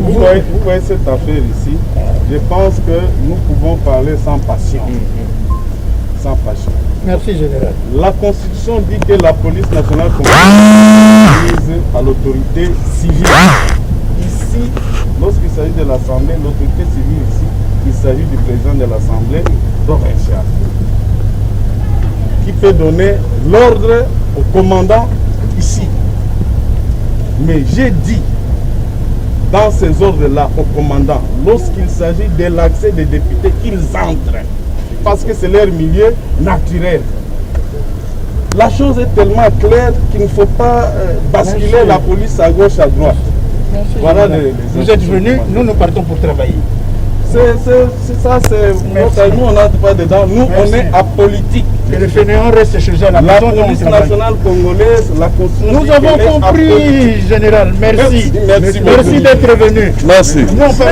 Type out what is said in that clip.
vous voyez cette affaire ici, je pense que nous pouvons parler sans passion. Sans passion. Merci, général. La Constitution dit que la police nationale mise à l'autorité civile. Ici, lorsqu'il s'agit de l'Assemblée, l'autorité civile ici, il s'agit du président de l'Assemblée provinciale, qui peut donner l'ordre au commandant ici. Mais j'ai dit dans ces ordres-là au commandant, lorsqu'il s'agit de l'accès des députés, qu'ils entrent, parce que c'est leur milieu naturel. La chose est tellement claire qu'il ne faut pas basculer la police à gauche, à droite. Merci, voilà vous êtes venus, nous partons pour travailler. C'est ça, nous on n'entre pas dedans, nous on est apolitique. Que le fainéant reste chez eux à la maison. La police nationale congolaise, la Constitution. Nous avons compris, général, merci. Merci d'être venu. Merci. Nous on peut